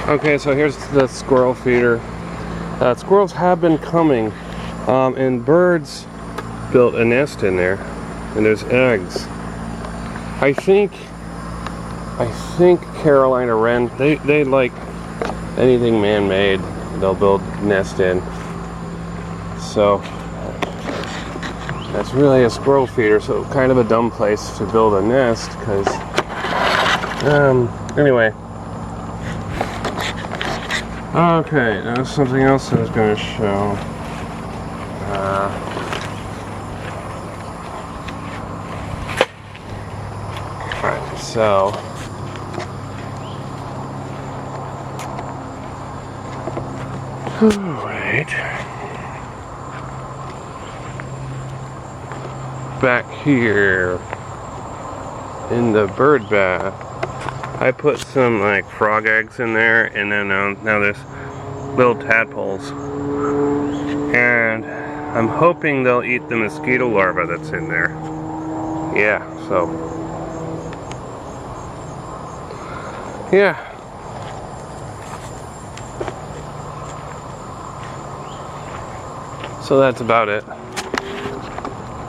Okay, so here's the squirrel feeder. Squirrels have been coming, and birds built a nest in there, and there's eggs. I think Carolina wren, they like anything man-made, they'll build nest in. So that's really a squirrel feeder, so kind of a dumb place to build a nest, because anyway. Okay, that's something else I was going to show. Alright, so alright, back here in the bird bath, I put some like frog eggs in there, and then now there's little tadpoles, and I'm hoping they'll eat the mosquito larva that's in there. Yeah, so that's about it.